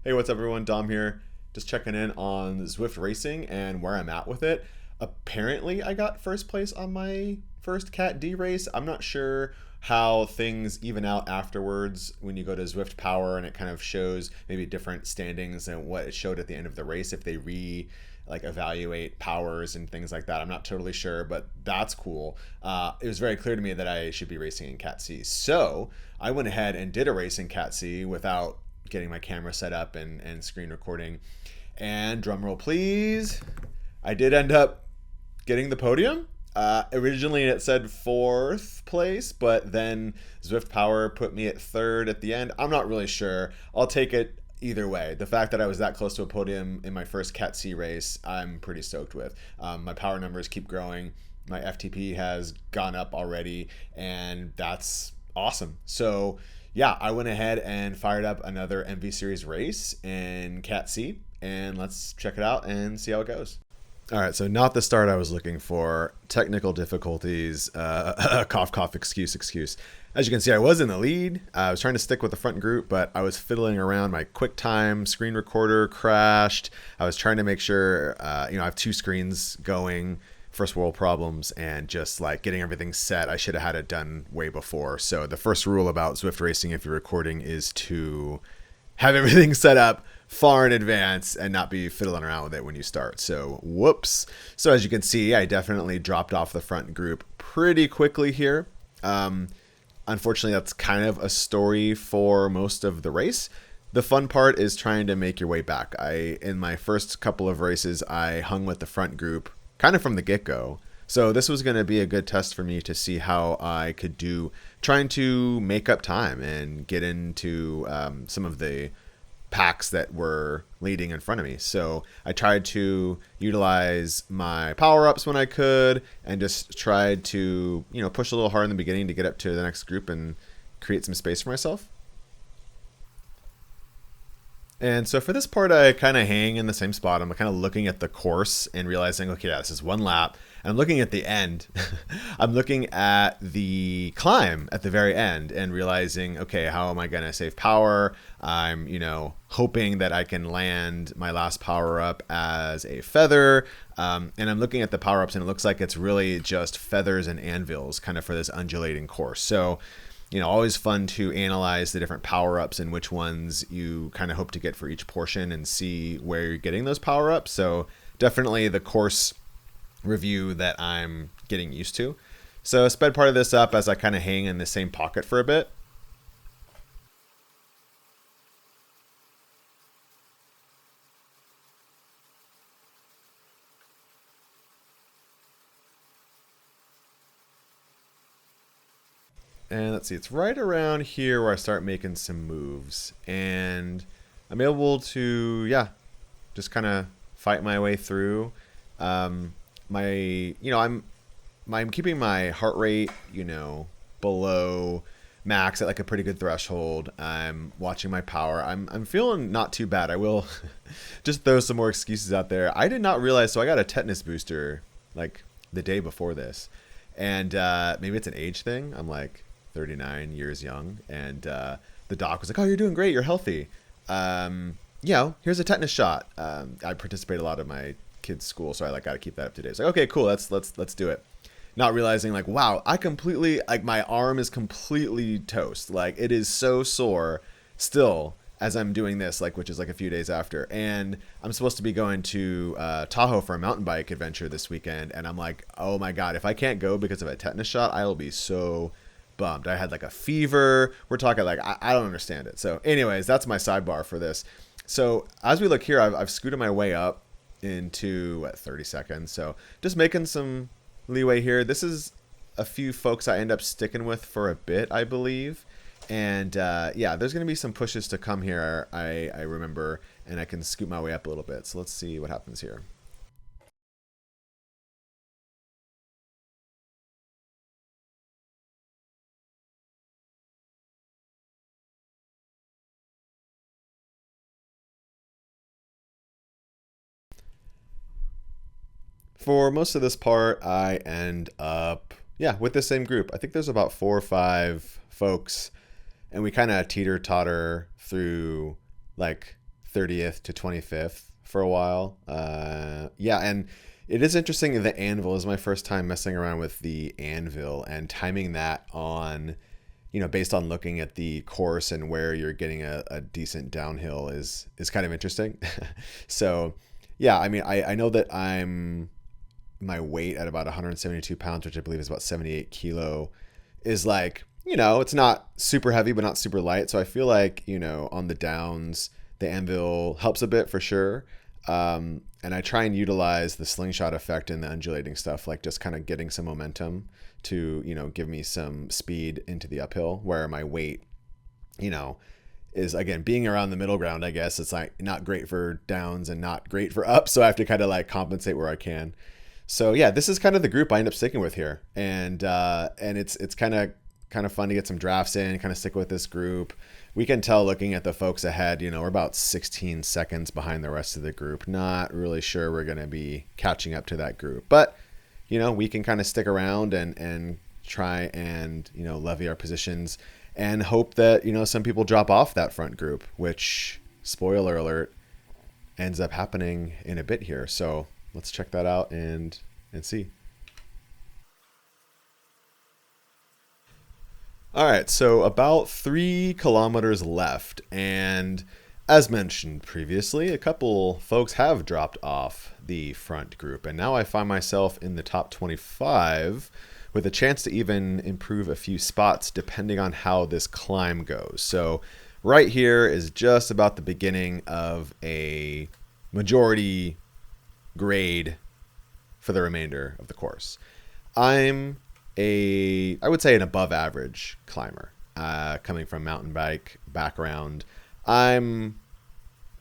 Hey, what's up, everyone? Dom here. Just checking in on Zwift racing and where I'm at with it. Apparently, I got first place on my first Cat D race. I'm not sure how things even out afterwards when you go to Zwift Power and it kind of shows maybe different standings and what it showed at the end of the race if they evaluate powers and things like that. I'm not totally sure, but that's cool. It was very clear to me that I should be racing in Cat C. So I went ahead and did a race in Cat C without getting my camera set up and screen recording. And drum roll, please. I did end up getting the podium. Originally it said fourth place, but then Zwift Power put me at third at the end. I'm not really sure. I'll take it either way. The fact that I was that close to a podium in my first Cat C race, I'm pretty stoked with. My power numbers keep growing. My FTP has gone up already, and that's awesome. So yeah, I went ahead and fired up another MV Series race in Cat C, and let's check it out and see how it goes. All right, so not the start I was looking for. Technical difficulties, cough, cough, excuse. As you can see, I was in the lead. I was trying to stick with the front group, but I was fiddling around. My QuickTime screen recorder crashed. I was trying to make sure, I have two screens going, first world problems, and just like getting everything set. I should have had it done way before. So the first rule about Zwift racing, if you're recording, is to have everything set up far in advance and not be fiddling around with it when you start. So whoops. So as you can see, I definitely dropped off the front group pretty quickly here. Unfortunately, that's kind of a story for most of the race. The fun part is trying to make your way back. In my first couple of races, I hung with the front group kind of from the get-go. So this was going to be a good test for me to see how I could do trying to make up time and get into some of the packs that were leading in front of me. So I tried to utilize my power-ups when I could and just tried to, push a little hard in the beginning to get up to the next group and create some space for myself. And so for this part, I kind of hang in the same spot. I'm kind of looking at the course and realizing, okay, yeah, this is one lap. And I'm looking at the end. I'm looking at the climb at the very end and realizing, okay, how am I going to save power? I'm, hoping that I can land my last power up as a feather. And I'm looking at the power ups and it looks like it's really just feathers and anvils kind of for this undulating course. So always fun to analyze the different power-ups and which ones you kind of hope to get for each portion and see where you're getting those power-ups. So definitely the course review that I'm getting used to. So I sped part of this up as I kind of hang in the same pocket for a bit. And let's see, it's right around here where I start making some moves. And I'm able to, just kind of fight my way through. I'm keeping my heart rate, below max at like a pretty good threshold. I'm watching my power. I'm feeling not too bad. I will just throw some more excuses out there. I did not realize, so I got a tetanus booster like the day before this. And maybe it's an age thing. I'm like 39 years young, and the doc was like, "Oh, you're doing great. You're healthy. Here's a tetanus shot." I participate a lot in my kids' school, so I got to keep that up to date. It's like, okay, cool. Let's do it. Not realizing like, wow, I completely my arm is completely toast. Like it is so sore still as I'm doing this, which is a few days after. And I'm supposed to be going to Tahoe for a mountain bike adventure this weekend, and I'm like, oh my god, if I can't go because of a tetanus shot, I will be so bummed. I had a fever. We're talking I don't understand it. So anyways, that's my sidebar for this. So as we look here, I've scooted my way up into 30 seconds. So just making some leeway here. This is a few folks I end up sticking with for a bit, I believe. And there's going to be some pushes to come here, I remember, and I can scoot my way up a little bit. So let's see what happens here. For most of this part, I end up, with the same group. I think there's about 4 or 5 folks, and we kind of teeter-totter through 30th to 25th for a while. Yeah, and it is interesting. The anvil is my first time messing around with the anvil and timing that on, based on looking at the course and where you're getting a decent downhill is kind of interesting. So yeah, I mean, I know that my weight at about 172 pounds, which I believe is about 78 kilo, is like, it's not super heavy, but not super light. So I feel like, on the downs, the anvil helps a bit for sure. And I try and utilize the slingshot effect in the undulating stuff, like just kind of getting some momentum to, give me some speed into the uphill, where my weight, is, again, being around the middle ground. I guess it's like not great for downs and not great for up. So I have to kind of like compensate where I can. So yeah, this is kind of the group I end up sticking with here. And it's kind of fun to get some drafts in, kind of stick with this group. We can tell looking at the folks ahead, we're about 16 seconds behind the rest of the group. Not really sure we're going to be catching up to that group, but we can kind of stick around and try and, levy our positions and hope that, some people drop off that front group, which, spoiler alert, ends up happening in a bit here. So let's check that out and see. All right, so about 3 kilometers left, and as mentioned previously, a couple folks have dropped off the front group, and now I find myself in the top 25 with a chance to even improve a few spots depending on how this climb goes. So right here is just about the beginning of a majority grade for the remainder of the course. I would say an above average climber, coming from mountain bike background. I'm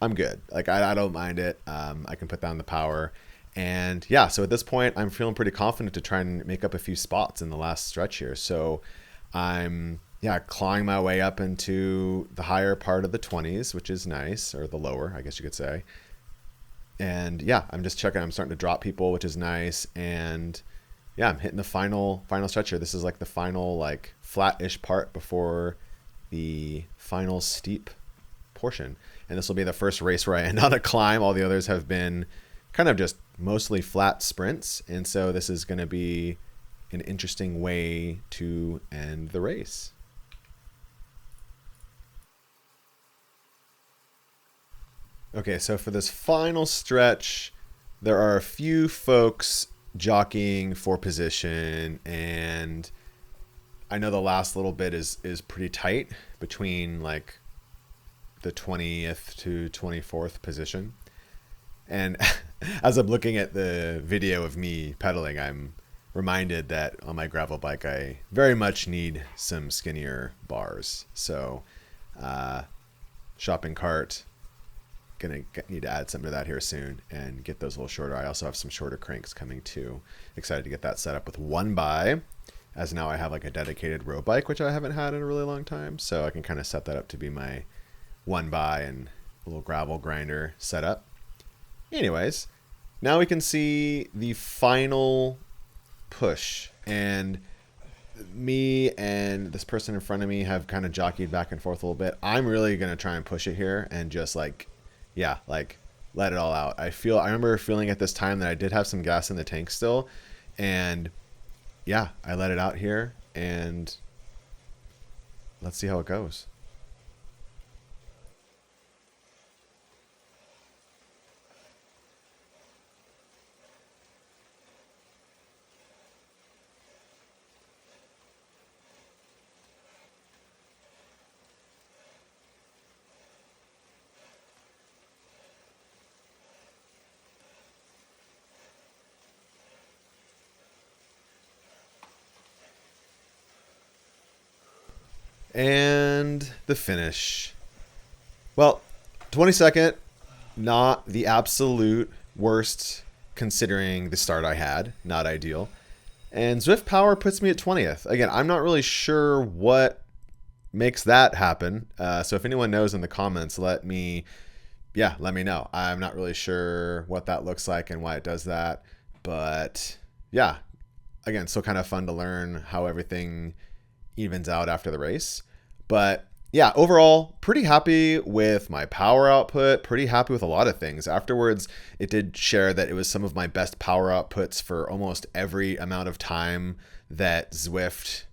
good. Like I don't mind it. I can put down the power, and yeah. So at this point, I'm feeling pretty confident to try and make up a few spots in the last stretch here. So I'm clawing my way up into the higher part of the 20s, which is nice, or the lower, I guess you could say. And yeah, I'm just checking. I'm starting to drop people, which is nice, and yeah, I'm hitting the final stretch here. This is like the final like flat-ish part before the final steep portion. And this will be the first race where I end on a climb. All the others have been kind of just mostly flat sprints. And so this is going to be an interesting way to end the race. Okay, so for this final stretch, there are a few folks jockeying for position, and I know the last little bit is pretty tight between like the 20th to 24th position. And as I'm looking at the video of me pedaling, I'm reminded that on my gravel bike I very much need some skinnier bars. So shopping cart, gonna need to add something to that here soon and get those a little shorter. I also have some shorter cranks coming too. Excited to get that set up with one by, as now I have like a dedicated road bike, which I haven't had in a really long time. So I can kind of set that up to be my one by and a little gravel grinder setup. Anyways, now we can see the final push, and me and this person in front of me have kind of jockeyed back and forth a little bit. I'm really gonna try and push it here and just like let it all out. I remember feeling at this time that I did have some gas in the tank still, and yeah, I let it out here, and let's see how it goes. And the finish. Well, 22nd, not the absolute worst considering the start I had. Not ideal. And Zwift Power puts me at 20th. Again, I'm not really sure what makes that happen. So if anyone knows in the comments, let me know. I'm not really sure what that looks like and why it does that. But yeah, again, still kind of fun to learn how everything evens out after the race. But yeah, overall, pretty happy with my power output, pretty happy with a lot of things. Afterwards, it did share that it was some of my best power outputs for almost every amount of time that Zwift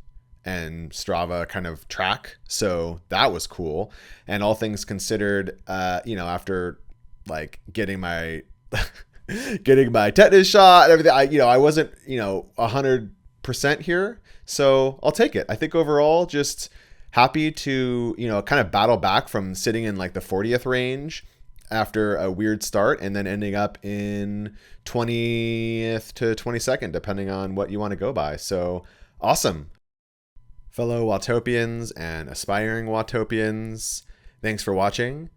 and Strava kind of track. So that was cool. And all things considered, after like getting my getting my tetanus shot and everything, I wasn't, 100% here. So I'll take it. I think overall, just happy to, kind of battle back from sitting in like the 40th range after a weird start and then ending up in 20th to 22nd, depending on what you want to go by. So awesome. Fellow Watopians and aspiring Watopians, thanks for watching.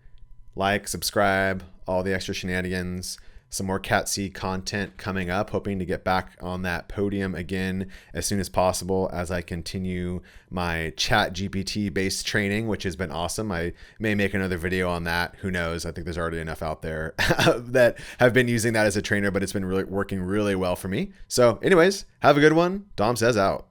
Like, subscribe, all the extra shenanigans. Some more Cat C content coming up, hoping to get back on that podium again as soon as possible as I continue my Chat GPT based training, which has been awesome. I may make another video on that. Who knows? I think there's already enough out there that have been using that as a trainer, but it's been really working really well for me. So anyways, have a good one. Dom says out.